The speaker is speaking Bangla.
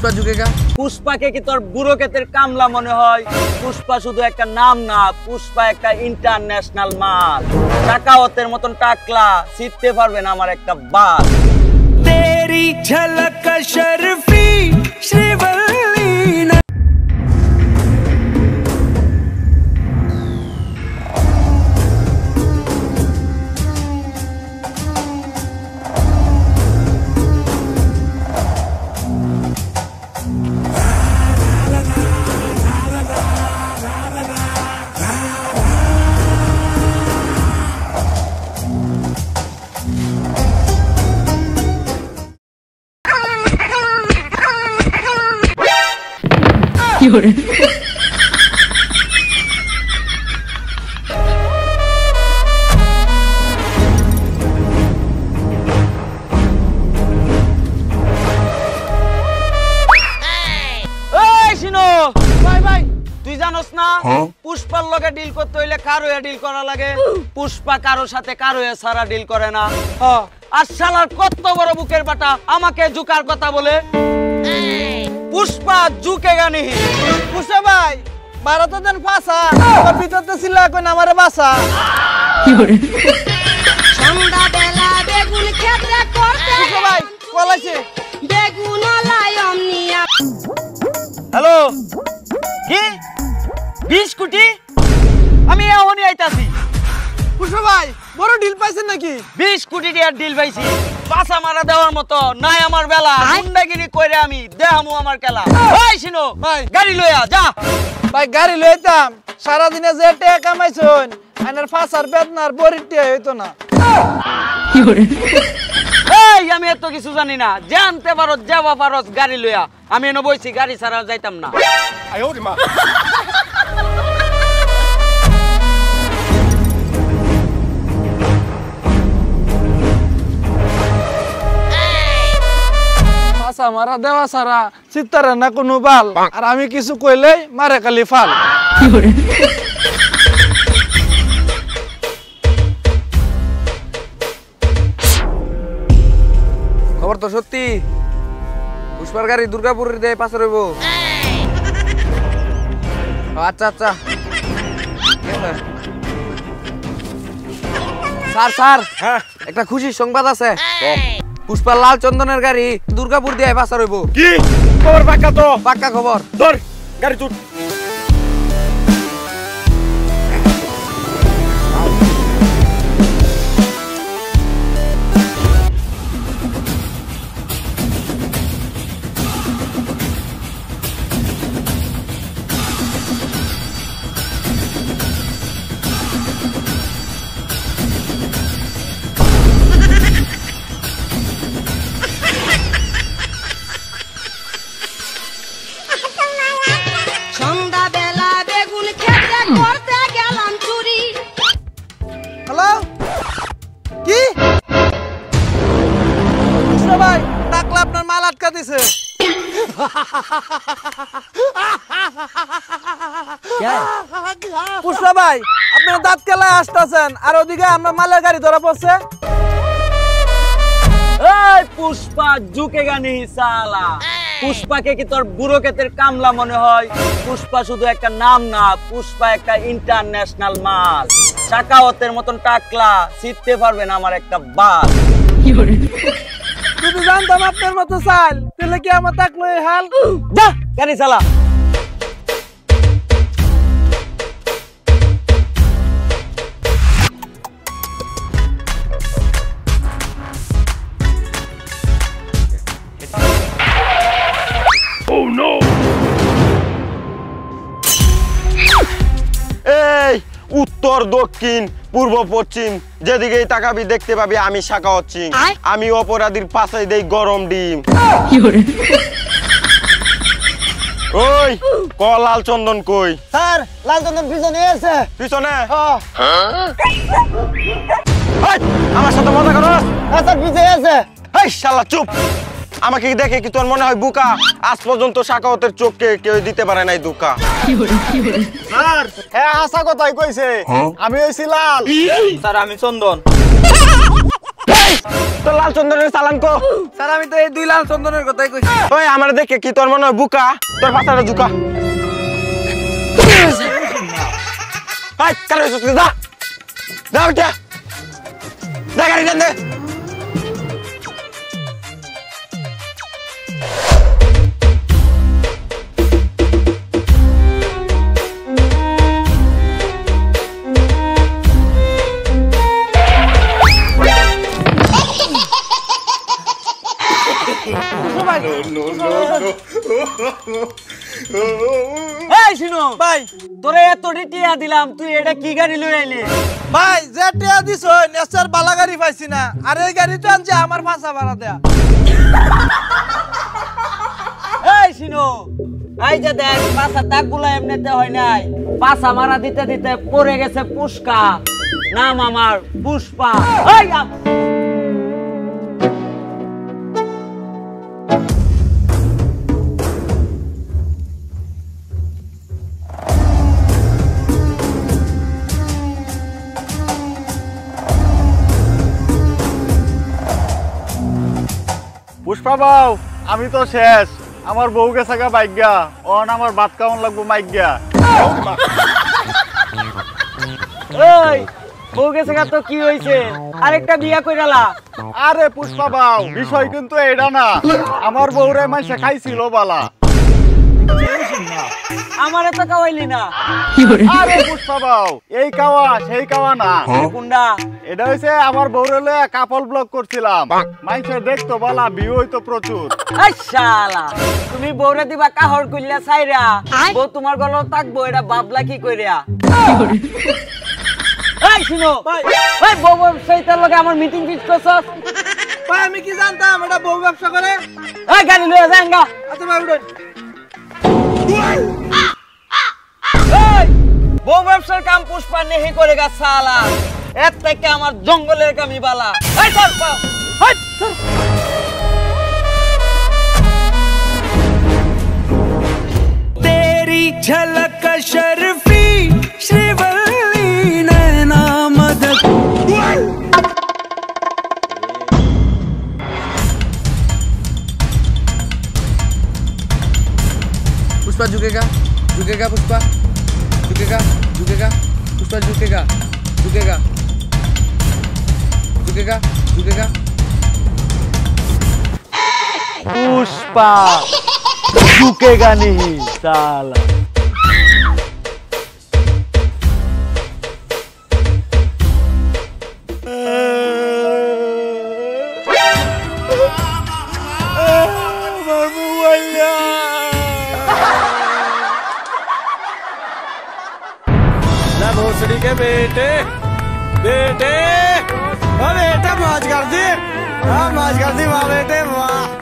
পুষ্পা ঝুঁকেগা। পুষ্পাকে কি তোর বুড়ো ক্ষেতের কামলা মনে হয়? পুষ্পা শুধু একটা নাম না, পুষ্পা একটা ইন্টারন্যাশনাল মাল। টাকাওয়াতের মতন টাকলা জিততে পারবে না আমার একটা বাস। तेरी झलक शर्फी श्रीवल्ली তুই জানোস না পুষ্পার লগে ডিল করতে হইলে কারো ডিল করা লাগে। পুষ্পা কারো সাথে কারো ছাড়া ডিল করে না। আর শালার কত বড় বুকের বাটা আমাকে ঝুকার কথা বলে। পুষ্পা ঝুঁকে গানি। পুষ্পা ভাই ভারতের দেন ফাঁসা ভিতরতে ছিল এখন আমারে বাসা। সন্ধ্যাবেলা বেগুন ক্ষেত্রে করতে পুষ্পা ভাই কলাইছে বেগুন লায়ম নিয়া। হ্যালো, কি 20 কোটি? আমি এখনই আইতাছি। পুষ্পা ভাই বড় ডিল পাইছেন নাকি? 20 কোটি টাকার ডিল পাইছি। পাছা মারা দেওয়ার মতো নাই আমার বেলা। গুন্ডাগিরি কইরে আমি দেহামু আমার খেলা। ওই শিনো ভাই গাড়ি লইয়া যা। ভাই গাড়ি লইতাম সারাদিনে যে টাকা কামাইছুন আইনার ফাঁসার বেদনার বড়ির টিয়া হইতো না। এই আমি এত কিছু জানি না। জানতে পারো যাবা পারো গাড়ি লইয়া। আমি এনে বইছি, গাড়ি ছাড়া যাইতাম না। ফাঁসা মারা দেওয়া সারা চিত্তারে না কোনো বাল। আর আমি কিছু কইলেই মারে কালি ফাল। খবর তো সত্যি, পুষ্পার গাড়ি দুর্গাপুরের দিয়ে পাশে রইব। আচ্ছা আচ্ছা স্যার স্যার একটা খুশির সংবাদ আছে। পুষ্পার লাল চন্দনের গাড়ি দুর্গাপুর দিয়ে পাশে রইব। কি খবর? পাক্কা তো? পাক্কা খবর। ধর গাড়ি তুল। সন্ধ্যাবেলা বেগুন ক্ষেত্রে করতে গেলাম চুরি। হ্যালো কি পুষ্পা ভাই টাকলা আপনার মাল আটকা দিছে। পুষ্পা ভাই আপনার দাঁত কেলায় আসতেছেন আর ওদিকে আমরা মালের গাড়ি ধরা পড়ছে। এই পুষ্পা ঝুঁকে গানি শালা। পুষ্পাকে কি তোর বুড়ো ক্ষেতের কামলা মনে হয়? পুষ্পা শুধু একটা নাম না, পুষ্পা একটা ইন্টারন্যাশনাল মাল। টাকাওয়াতের মতন টাকলা জিততে পারবে না আমার একটা বাস। যদি জানতাম আপনার মতো চাল তাহলে কি আমার থাকলো এই হাল। যা গাড়ি চালা। এই উত্তর দক্ষিণ পূর্ব পশ্চিম যেদিকেই তাকাবি দেখতে পাবি আমি সাখাওয়াত সিং। আমি অপরাধীর পাশে দেই গরম ডিম। ওই ক লাল চন্দন কই? স্যার লাল চন্দন পিছনে আছে। পিছনে? আমার সাথে মজা করো? স্যার পিছনে আছে। এই শালা চুপ। আমাকে দেখে কি তোর মনে হয় বুকা? আজ পর্যন্ত সাখাওয়াতের চোখকে কেউ দিতে পারে নাই ধোঁকা। স্যার হ্যাঁ আশা কথাই কইছে। আমি হইছি লাল। স্যার আমি চন্দন। তোর লাল চন্দনের চালান কো? স্যার আমি তো এই 2 লাল চন্দনের কথাই কইছি। ওই আমার দেখে কি তোর মনে হয় বুকা? তোর পাছাটা ঝুকা। হাই কালে সুস্তে যা। যা উঠা। যা গাড়ি টান দে। এই শুনো ভাই, তোরে এত টিয়া দিলাম, তুই এটা কি গাড়ি লই আইলি? ভাই যে টিয়া দিছো নেসার বালা গাড়ি পাইছি না, আর এই গাড়িটা আনছে আমার ফাঁসা ভাড়া দেয়া। এই শুনো, এই যে দেখ পাছার দাগগুলো এমনিতে হয় নাই, পাছা মারা দিতে দিতে পড়ে গেছে পুষ্কা, নাম আমার পুষ্পা। এই পুষ্পা বাউ, আমি তো শেষ। আমার বউ গেছে গা বাইগা, অন আমার ভাত কেমন লাগবো মাইগা। ওই বউ গেছে গা তো কি হইছে? আরেকটা বিয়া কইরালা? আরে পুষ্পা বাউ, বিষয় কিন্তু এটা না। আমার বউরে মাইসে খাইছিল বালা। আমারে তো কাওয়াইলি না। আরে পুষ্পা বাউ, এই কাওয়া সেই কাওয়া না। কোনডা? এটা হইছে আমার বউরে লয়ে কাপল ব্লগ করছিলাম, মাইসে দেখতো বালা, ভিউ হইতো প্রচুর। এই শালা, তুমি বউরে দিবা কাহর কইলা ছাইরা, বউ তোমার গলো তাকবো, এটা বাবলা কি কইরা? এই শুনো ভাই, এই বউ সেইটার লগে আমার মিটিং ফিক্স করছস? ভাই আমি কি জানতাম এটা বউ ব্যবসা করে। এই গাড়ি লয়ে যাঙ্গা। আচ্ছা ভাই উঠুন। এই বউ ব্যবসার কাম পুষ্পা নেহি করে গা শালা, এর থেকে আমার জঙ্গলের কামই বালা। এই চল পাও, হট तेरी झलक शर्फी श्रीवल्ली नैना मदद। पुष्पा झुकेगा झुकेगा पुष्पा झुकेगा झुकेगा पुष्पा झुकेगा झुकेगा झुकेगा झुकेगा पुष्पा झुकेगा नहीं साला। भोसड़ी के बेटे बेटे, बेटा मौज कर दी, हाँ मौज कर दी वाह बेटे वाह।